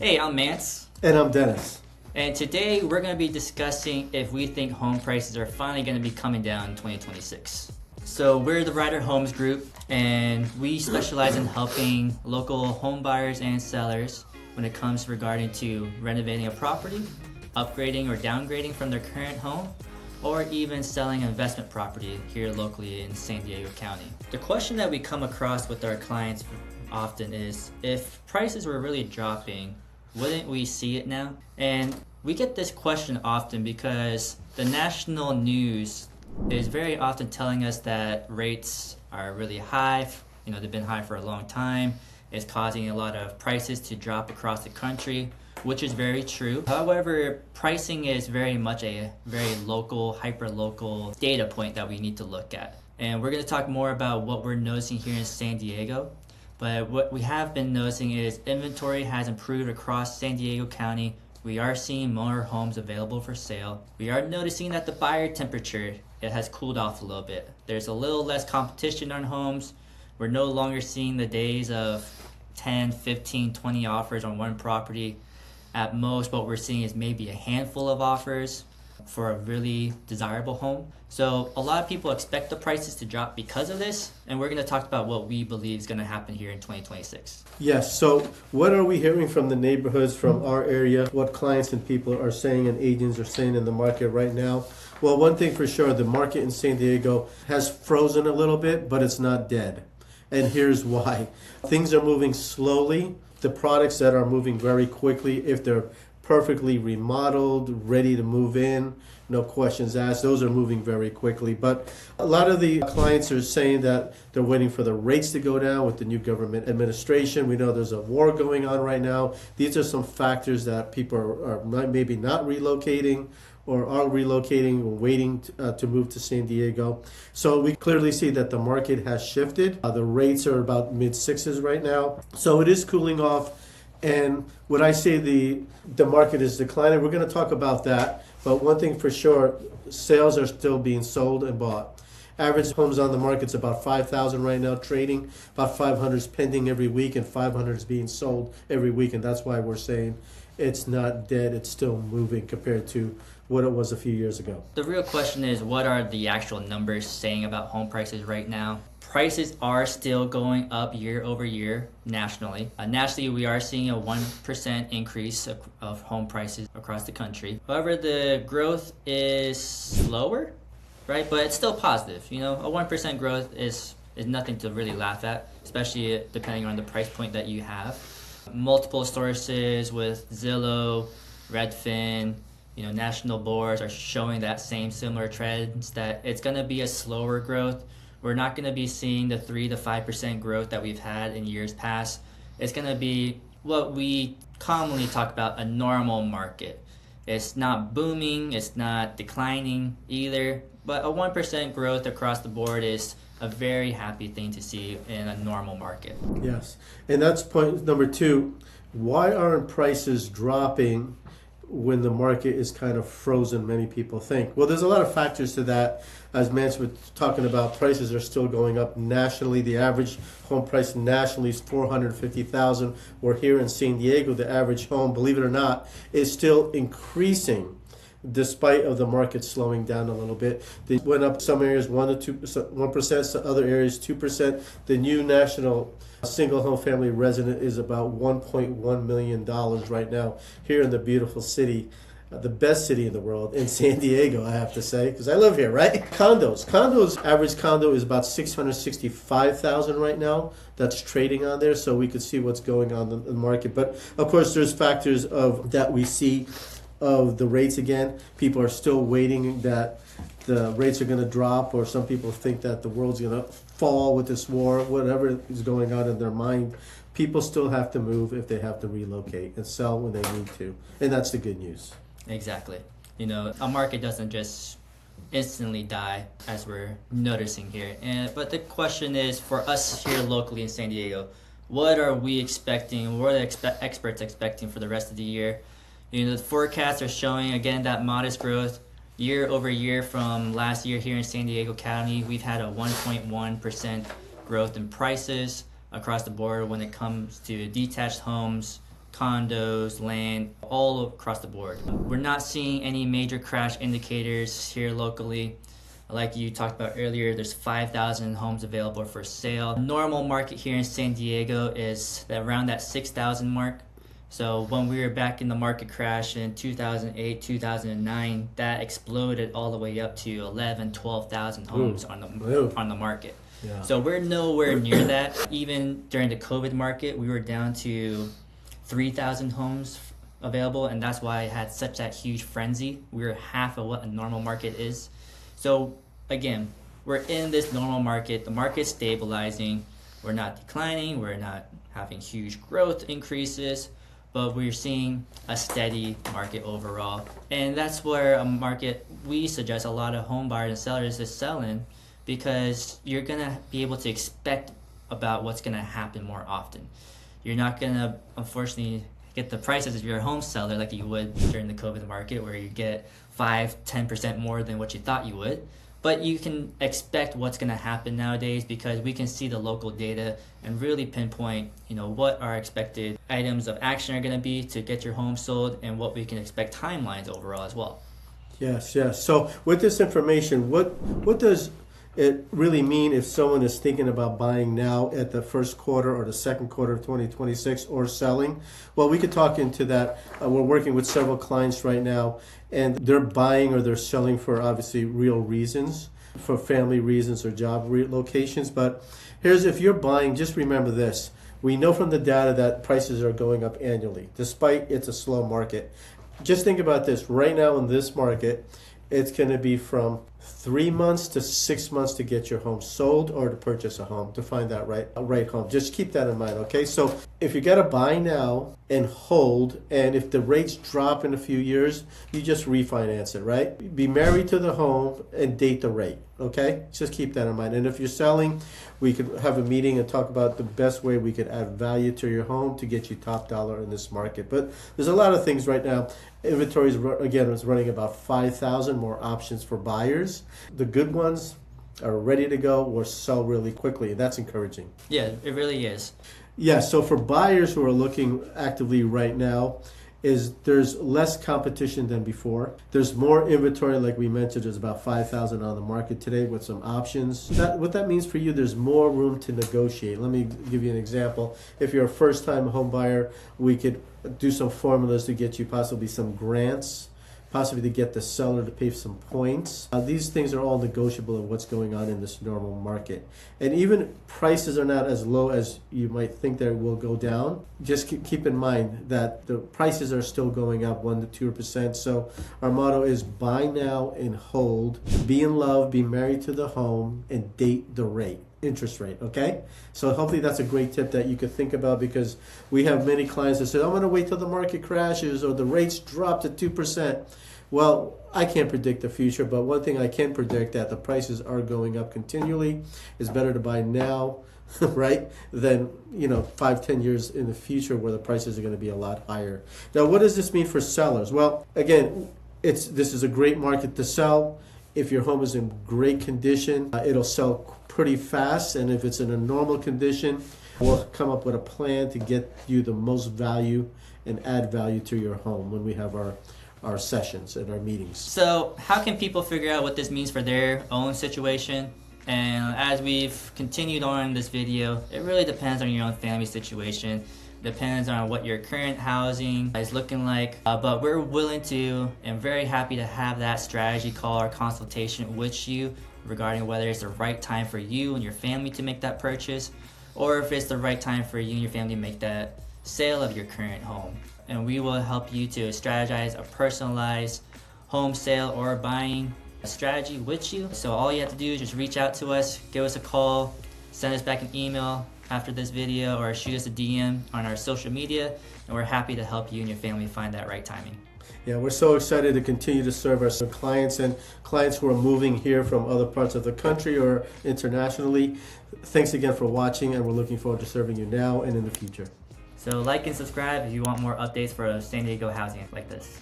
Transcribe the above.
Hey, I'm Mance. And I'm Dennis. And today we're going to be discussing if we think home prices are finally going to be coming down in 2026. So we're the Rieder Homes Group, and we specialize in helping local home buyers and sellers when it comes regarding to renovating a property, upgrading or downgrading from their current home, or even selling an investment property here locally in San Diego County. The question that we come across with our clients often is, if prices were really dropping, wouldn't we see it now? And we get this question often because the national news is very often telling us that rates are really high. They've been high for a long time. It's causing a lot of prices to drop across the country, which is very true. However, pricing is very much a very local, hyper-local data point that we need to look at. And we're going to talk more about what we're noticing here in San Diego. But what we have been noticing is inventory has improved across San Diego County. We are seeing more homes available for sale. We are noticing that the buyer temperature, it has cooled off a little bit. There's a little less competition on homes. We're no longer seeing the days of 10, 15, 20 offers on one property. At most, what we're seeing is maybe a handful of offers for a really desirable home. So a lot of people expect the prices to drop because of this, and we're going to talk about what we believe is going to happen here in 2026. Yes, so what are we hearing from the neighborhoods, from our area, what clients and people are saying and agents are saying in the market right now? Well, one thing for sure, the market in San Diego has frozen a little bit, but it's not dead. And here's why. Things are moving slowly. The products that are moving very quickly, if they're perfectly remodeled, ready to move in, no questions asked, those are moving very quickly. But a lot of the clients are saying that they're waiting for the rates to go down with the new government administration. We know there's a war going on right now. These are some factors that people are maybe not relocating or are relocating or waiting to move to San Diego. So we clearly see that the market has shifted. The rates are about mid-sixes right now. So it is cooling off. And when I say the market is declining, we're going to talk about that. But one thing for sure, sales are still being sold and bought. Average homes on the market's about 5,000 right now trading. About 500 is pending every week, and 500 is being sold every week. And that's why we're saying it's not dead. It's still moving compared to what it was a few years ago. The real question is, what are the actual numbers saying about home prices right now? Prices are still going up year over year nationally. Nationally, we are seeing a 1% increase of home prices across the country. However, the growth is slower, right? But it's still positive. A 1% growth is nothing to really laugh at, especially depending on the price point that you have. Multiple sources with Zillow, Redfin, national boards are showing that similar trends, that it's going to be a slower growth. We're not going to be seeing the 3 to 5% growth that we've had in years past. It's going to be what we commonly talk about, a normal market. It's not booming, it's not declining either, but a 1% growth across the board is a very happy thing to see in a normal market. Yes, and that's point number two. Why aren't prices dropping when the market is kind of frozen, many people think? Well, there's a lot of factors to that. As Mance was talking about, prices are still going up nationally. The average home price nationally is $450,000. We're here in San Diego, the average home, believe it or not, is still increasing despite of the market slowing down a little bit. They went up some areas 1%, some other areas 2%. The new national single home family resident is about $1.1 million right now here in the beautiful city, the best city in the world, in San Diego, I have to say, because I live here, right? Condos, average condo is about $665,000 right now. That's trading on there, so we could see what's going on in the market. But of course, there's factors of that we see of the rates again. People are still waiting that the rates are going to drop, or some people think that the world's going to fall with this war, whatever is going on in their mind. People still have to move if they have to relocate and sell when they need to. And that's the good news. Exactly. A market doesn't just instantly die, as we're noticing here. But the question is, for us here locally in San Diego, what are we expecting? What are the experts expecting for the rest of the year? The forecasts are showing, again, that modest growth year over year from last year here in San Diego County. We've had a 1.1% growth in prices across the board when it comes to detached homes, condos, land, all across the board. We're not seeing any major crash indicators here locally. Like you talked about earlier, there's 5,000 homes available for sale. Normal market here in San Diego is around that 6,000 mark. So when we were back in the market crash in 2008, 2009, that exploded all the way up to 11, 12,000 homes on the market. Yeah. So we're nowhere near that. Even during the COVID market, we were down to 3,000 homes available, and that's why it had such that huge frenzy. We were half of what a normal market is. So again, we're in this normal market. The market's stabilizing. We're not declining. We're not having huge growth increases, but we're seeing a steady market overall. And that's where a market we suggest a lot of home buyers and sellers is selling, because you're gonna be able to expect about what's gonna happen more often. You're not gonna, unfortunately, get the prices if you're a home seller like you would during the COVID market, where you get 5-10% more than what you thought you would. But you can expect what's going to happen nowadays, because we can see the local data and really pinpoint, what our expected items of action are going to be to get your home sold, and what we can expect timelines overall as well. Yes. So with this information, what does it really mean if someone is thinking about buying now at the first quarter or the second quarter of 2026, or selling? Well, we could talk into that. We're working with several clients right now, and they're buying or they're selling for obviously real reasons, for family reasons or job locations. But if you're buying, just remember this. We know from the data that prices are going up annually, despite it's a slow market. Just think about this. Right now in this market, it's going to be from 3 months to 6 months to get your home sold or to purchase a home, to find that right home. Just keep that in mind, okay? So if you got to buy now and hold, and if the rates drop in a few years, you just refinance it, right? Be married to the home and date the rate, okay? Just keep that in mind. And if you're selling, we could have a meeting and talk about the best way we could add value to your home to get you top dollar in this market. But there's a lot of things right now. Inventory is running about 5,000 more options for buyers. The good ones are ready to go or sell really quickly. That's encouraging. Yeah, it really is. Yeah, so for buyers who are looking actively right now, there's less competition than before. There's more inventory, like we mentioned. There's about 5,000 on the market today with some options. What that means for you, there's more room to negotiate. Let me give you an example. If you're a first-time home buyer, we could do some formulas to get you possibly some grants, possibly to get the seller to pay some points. These things are all negotiable in what's going on in this normal market. And even prices are not as low as you might think they will go down. Just keep in mind that the prices are still going up 1% to 2%. So our motto is buy now and hold, be in love, be married to the home, and date the interest rate, okay? So hopefully that's a great tip that you could think about, because we have many clients that say, I'm going to wait till the market crashes or the rates drop to 2%. Well, I can't predict the future, but one thing I can predict, that the prices are going up continually. It's better to buy now, right, than 5-10 years in the future where the prices are going to be a lot higher. Now, what does this mean for sellers? Well, again, this is a great market to sell. If your home is in great condition, it'll sell pretty fast. And if it's in a normal condition, we'll come up with a plan to get you the most value and add value to your home when we have our sessions and our meetings. So how can people figure out what this means for their own situation? And as we've continued on this video, it really depends on your own family situation. Depends on what your current housing is looking like. But we're willing to and very happy to have that strategy call or consultation with you regarding whether it's the right time for you and your family to make that purchase, or if it's the right time for you and your family to make that sale of your current home. And we will help you to strategize a personalized home sale or buying strategy with you. So all you have to do is just reach out to us, give us a call, send us back an email after this video, or shoot us a DM on our social media, and we're happy to help you and your family find that right timing. Yeah, we're so excited to continue to serve our clients and clients who are moving here from other parts of the country or internationally. Thanks again for watching, and we're looking forward to serving you now and in the future. So like and subscribe if you want more updates for San Diego housing like this.